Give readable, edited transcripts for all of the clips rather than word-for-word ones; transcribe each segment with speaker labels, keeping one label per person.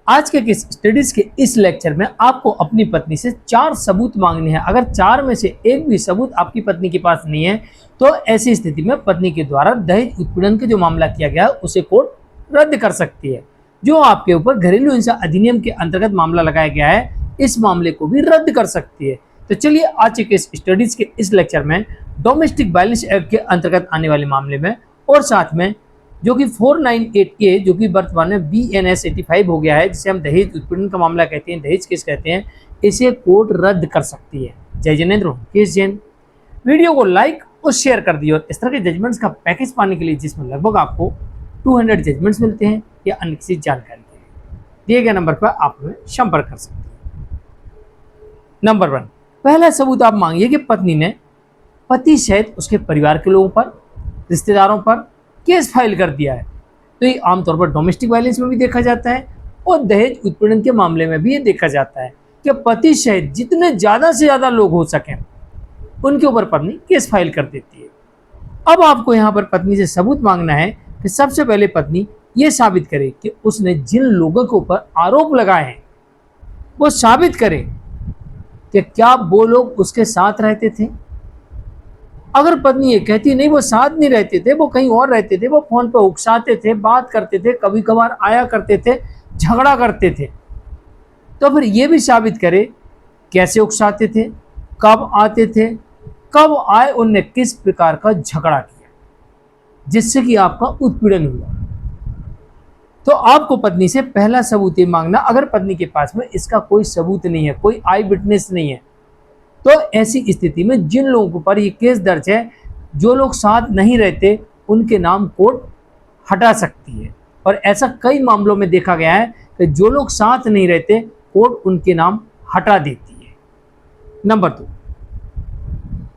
Speaker 1: आज के किस स्टडीज के इस लेक्चर में आपको अपनी पत्नी से 4 सबूत मांगने हैं। अगर 4 में से एक भी सबूत आपकी पत्नी के पास नहीं है तो ऐसी स्थिति में पत्नी के द्वारा दहेज उत्पीड़न का जो मामला किया गया है उसे कोर्ट रद्द कर सकती है। जो आपके ऊपर घरेलू हिंसा अधिनियम के अंतर्गत मामला लगाया गया है इस मामले को भी रद्द कर सकती है। तो चलिए आज के इस स्टडीज के इस लेक्चर में डोमेस्टिक वायलेंस एक्ट के अंतर्गत आने वाले मामले में और साथ में जो कि 498A जो कि वर्तमान में BNS 85 हो गया है, जिसे हम दहेज उत्पीड़न का मामला कहते हैं, दहेज केस कहते हैं, इसे कोर्ट रद्द कर सकती है। जय जिनेंद्र, केस जैन। वीडियो को लाइक और शेयर कर दिए और इस तरह के जजमेंट्स का पैकेज पाने के लिए जिसमें लगभग आपको 200 जजमेंट्स मिलते हैं या अन्य किसी जानकारी के लिए दिए गए नंबर पर आप हमें संपर्क कर सकते हैं। नंबर 1, पहला सबूत आप मांगिए कि पत्नी ने पति सहित उसके परिवार के लोगों पर, रिश्तेदारों पर केस फाइल कर दिया है। तो ये आमतौर पर डोमेस्टिक वायलेंस में भी देखा जाता है और दहेज उत्पीड़न के मामले में भी ये देखा जाता है कि पति सहित जितने ज़्यादा से ज़्यादा लोग हो सकें उनके ऊपर पत्नी केस फाइल कर देती है। अब आपको यहाँ पर पत्नी से सबूत मांगना है कि सबसे पहले पत्नी ये साबित करे कि उसने जिन लोगों के ऊपर आरोप लगाए हैं वो साबित करे कि क्या वो लोग उसके साथ रहते थे। अगर पत्नी ये कहती नहीं वो साथ नहीं रहते थे, वो कहीं और रहते थे, वो फोन पर उकसाते थे, बात करते थे, कभी कभार आया करते थे, झगड़ा करते थे, तो फिर ये भी साबित करे कैसे उकसाते थे, कब आते थे, कब आए, उनने किस प्रकार का झगड़ा किया जिससे कि आपका उत्पीड़न हुआ। तो आपको पत्नी से पहला सबूत ये मांगना, अगर पत्नी के पास में इसका कोई सबूत नहीं है, कोई आई विटनेस नहीं है, तो ऐसी स्थिति में जिन लोगों पर ये केस दर्ज है, जो लोग साथ नहीं रहते, उनके नाम कोर्ट हटा सकती है। और ऐसा कई मामलों में देखा गया है कि जो लोग साथ नहीं रहते कोर्ट उनके नाम हटा देती है। नंबर 2,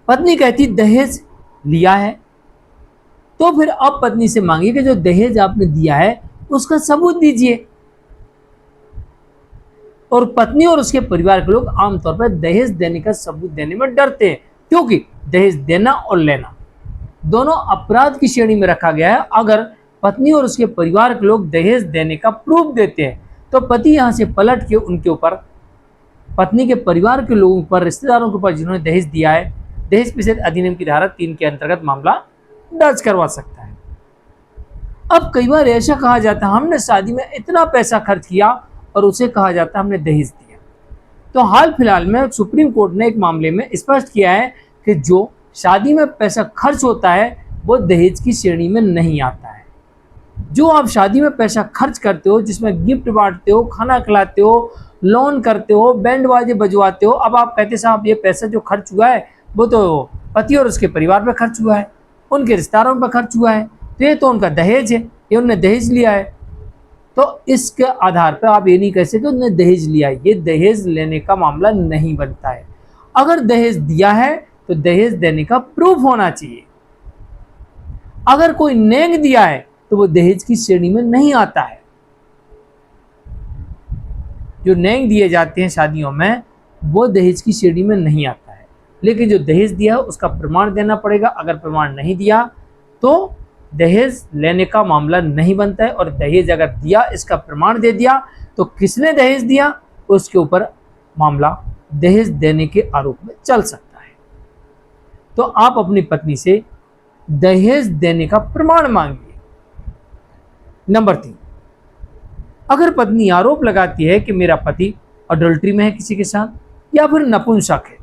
Speaker 1: पत्नी कहती दहेज लिया है, तो फिर अब पत्नी से मांगिए कि जो दहेज आपने दिया है उसका सबूत दीजिए। और पत्नी और उसके परिवार के लोग आमतौर पर दहेज देने का सबूत देने में डरते हैं, क्योंकि दहेज देना और लेना दोनों अपराध की श्रेणी में रखा गया है। अगर पत्नी और उसके परिवार के लोग दहेज देने का प्रूफ देते हैं तो पति यहां से पलट के उनके ऊपर, पत्नी के परिवार के लोगों पर, रिश्तेदारों के ऊपर जिन्होंने दहेज दिया है, दहेज प्रतिशत अधिनियम की धारा 3 के अंतर्गत मामला दर्ज करवा सकता है। अब कई बार ऐसा कहा जाता है हमने शादी में इतना पैसा खर्च किया, और उसे कहा जाता है हमने दहेज दिया। तो हाल फिलहाल में सुप्रीम कोर्ट ने एक मामले में स्पष्ट किया है कि जो शादी में पैसा खर्च होता है वो दहेज की श्रेणी में नहीं आता है। जो आप शादी में पैसा खर्च करते हो, जिसमें गिफ्ट बांटते हो, खाना खिलाते हो, लोन करते हो, बैंड बाजे बजवाते हो, अब आप कहते साहब ये पैसा जो खर्च हुआ है वो तो पति और उसके परिवार पर खर्च हुआ है, उनके रिश्तेदारों पर खर्च हुआ है, तो ये तो उनका दहेज है, ये उन्होंने दहेज लिया है। तो इसके आधार पर आप ये नहीं कह सकते उन्होंने दहेज लिया है, ये दहेज लेने का मामला नहीं बनता है। अगर दहेज दिया है तो दहेज देने का प्रूफ होना चाहिए। अगर कोई नेंग दिया है तो वो दहेज की श्रेणी में नहीं आता है। जो नेंग दिए जाते हैं शादियों में वो दहेज की श्रेणी में नहीं आता है, लेकिन जो दहेज दिया है उसका प्रमाण देना पड़ेगा। अगर प्रमाण नहीं दिया तो दहेज लेने का मामला नहीं बनता है। और दहेज अगर दिया, इसका प्रमाण दे दिया, तो किसने दहेज दिया उसके ऊपर मामला दहेज देने के आरोप में चल सकता है। तो आप अपनी पत्नी से दहेज देने का प्रमाण मांगिए। नंबर 3, अगर पत्नी आरोप लगाती है कि मेरा पति अडल्ट्री में है किसी के साथ या फिर नपुंसक है,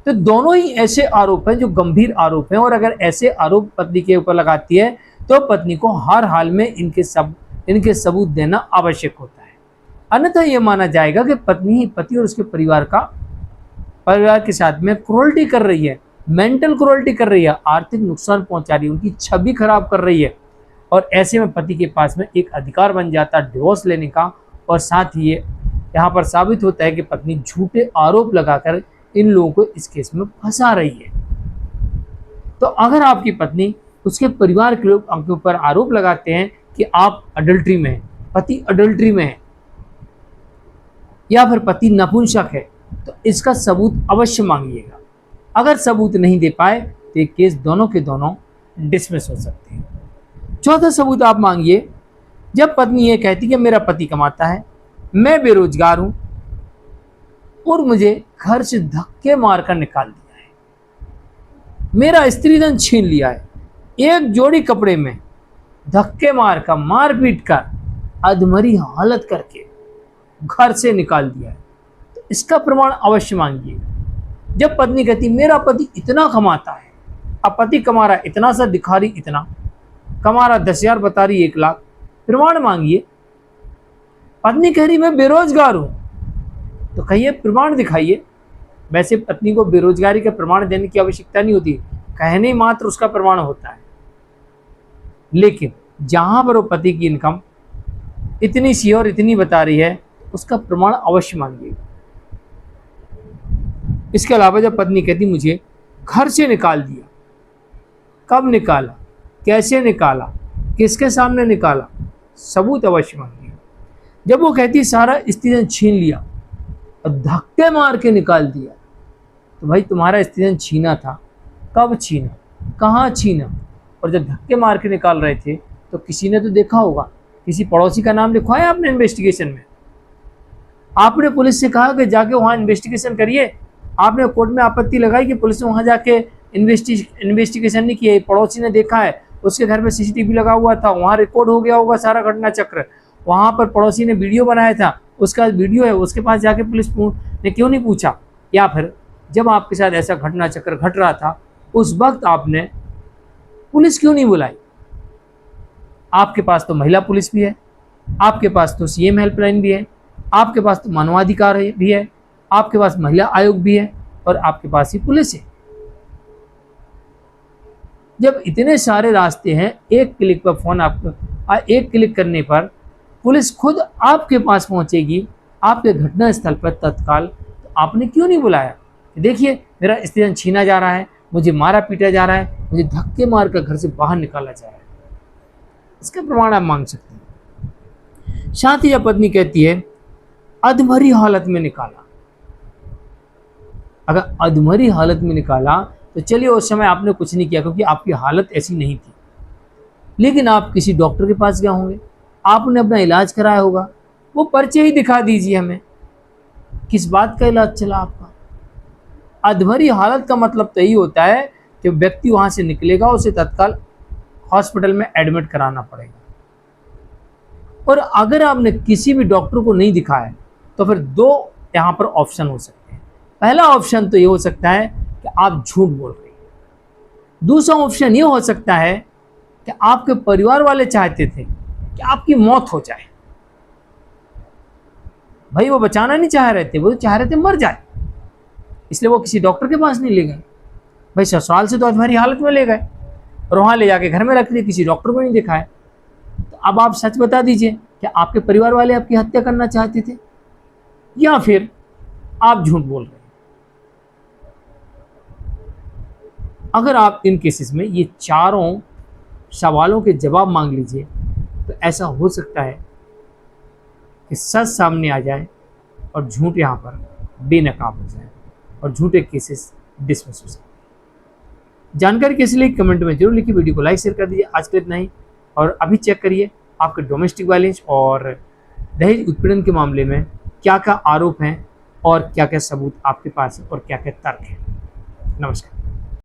Speaker 1: तो दोनों ही ऐसे आरोप हैं जो गंभीर आरोप हैं, और अगर ऐसे आरोप पत्नी के ऊपर लगाती है तो पत्नी को हर हाल में इनके सबूत देना आवश्यक होता है। अन्यथा यह माना जाएगा कि पत्नी ही पति और उसके परिवार के साथ में क्रूरल्टी कर रही है, मेंटल क्रूरल्टी कर रही है, आर्थिक नुकसान पहुंचा रही है, उनकी छवि खराब कर रही है। और ऐसे में पति के पास में एक अधिकार बन जाता है डिवोर्स लेने का। और साथ ही यहाँ पर साबित होता है कि पत्नी झूठे आरोप लगाकर इन लोगों को इस केस में फंसा रही है। तो अगर आपकी पत्नी, उसके परिवार के लोग आपके ऊपर आरोप लगाते हैं कि आप अडल्ट्री में हैं, पति अडल्ट्री में है या फिर पति नपुंसक है, तो इसका सबूत अवश्य मांगिएगा। अगर सबूत नहीं दे पाए तो ये केस दोनों के दोनों डिसमिस हो सकते हैं। चौथा सबूत आप मांगिए, जब पत्नी ये कहती कि मेरा पति कमाता है, मैं बेरोजगार हूं और मुझे घर से धक्के मारकर निकाल दिया है, मेरा स्त्रीधन छीन लिया है, एक जोड़ी कपड़े में धक्के मारकर, मार पीट कर, अधमरी हालत करके घर से निकाल दिया है, तो इसका प्रमाण अवश्य मांगिए। जब पत्नी कहती मेरा पति इतना कमाता है, अब पति कमा रहा है इतना सा, दिखा रही इतना, कमा रहा 10,000, बता रही 1,00,000, प्रमाण मांगिए। पत्नी कह रही मैं बेरोजगार हूं, तो कहिए प्रमाण दिखाइए। वैसे पत्नी को बेरोजगारी का प्रमाण देने की आवश्यकता नहीं होती, कहने मात्र उसका प्रमाण होता है, लेकिन जहां पर वो पति की इनकम इतनी सी और इतनी बता रही है, उसका प्रमाण अवश्य मांगिएगा। इसके अलावा जब पत्नी कहती मुझे घर से निकाल दिया, कब निकाला, कैसे निकाला, किसके सामने निकाला, सबूत अवश्य मांगिएगा। जब वो कहती सारा स्त्रीधन छीन लिया और धक्के मार के निकाल दिया, तो भाई तुम्हारा स्त्रीधन छीना था, कब छीना, कहाँ छीना, और जब धक्के मार के निकाल रहे थे तो किसी ने तो देखा होगा, किसी पड़ोसी का नाम लिखवाया आपने इन्वेस्टिगेशन में, आपने पुलिस से कहा कि जाके वहाँ इन्वेस्टिगेशन करिए, आपने कोर्ट में आपत्ति लगाई कि पुलिस ने वहाँ जाके इन्वेस्टिगेशन नहीं किया, पड़ोसी ने देखा है, उसके घर में सीसीटीवी लगा हुआ था, वहाँ रिकॉर्ड हो गया होगा सारा घटना चक्र, वहाँ पर पड़ोसी ने वीडियो बनाया था, उसका वीडियो है, उसके पास जाके पुलिस ने क्यों नहीं पूछा? या फिर जब आपके साथ ऐसा घटना चक्र घट रहा था उस वक्त आपने पुलिस क्यों नहीं बुलाई? आपके पास तो महिला पुलिस भी है, आपके पास तो सीएम हेल्पलाइन भी है, आपके पास तो मानवाधिकार भी है, आपके पास महिला आयोग भी है, और आपके पास ही पुलिस है। जब इतने सारे रास्ते हैं, एक क्लिक पर फोन आपको, एक क्लिक करने पर पुलिस खुद आपके पास पहुंचेगी, आपके घटना स्थल पर तत्काल, तो आपने क्यों नहीं बुलाया? देखिए मेरा स्त्रीधन छीना जा रहा है, मुझे मारा पीटा जा रहा है, मुझे धक्के मारकर घर से बाहर निकाला जा रहा है, इसका प्रमाण आप मांग सकते हैं। साथ ही जब पत्नी कहती है अधमरी हालत में निकाला, अगर अधमरी हालत में निकाला तो चलिए उस समय आपने कुछ नहीं किया क्योंकि आपकी हालत ऐसी नहीं थी, लेकिन आप किसी डॉक्टर के पास गए होंगे, आपने अपना इलाज कराया होगा, वो पर्चे ही दिखा दीजिए हमें, किस बात का इलाज चला आपका? अधमरी हालत का मतलब तो यही होता है कि व्यक्ति वहां से निकलेगा, उसे तत्काल हॉस्पिटल में एडमिट कराना पड़ेगा। और अगर आपने किसी भी डॉक्टर को नहीं दिखाया तो फिर दो यहाँ पर ऑप्शन हो सकते हैं। पहला ऑप्शन तो ये हो सकता है कि आप झूठ बोल रही हैं, दूसरा ऑप्शन ये हो सकता है कि आपके परिवार वाले चाहते थे कि आपकी मौत हो जाए, भाई वो बचाना नहीं चाह रहे थे, वो चाह रहे थे मर जाए, इसलिए वो किसी डॉक्टर के पास नहीं ले गए, भाई ससुराल से तो अधमरी हालत में ले गए और वहां ले जाके घर में रख दिए, किसी डॉक्टर को नहीं दिखाया। तो अब आप सच बता दीजिए कि आपके परिवार वाले आपकी हत्या करना चाहते थे या फिर आप झूठ बोल रहे हैं। अगर आप इन केसेस में ये चारों सवालों के जवाब मांग लीजिए तो ऐसा हो सकता है कि सच सामने आ जाए और झूठ यहाँ पर बेनकाब हो जाए और झूठे केसेस डिसमिस हो सकते हैं। जानकारी के लिए कमेंट में जरूर लिखिए, वीडियो को लाइक शेयर कर दीजिए। आज के इतना ही, और अभी चेक करिए आपके डोमेस्टिक वायलेंस और दहेज उत्पीड़न के मामले में क्या क्या आरोप हैं और क्या क्या सबूत आपके पास है और क्या क्या तर्क है। नमस्कार।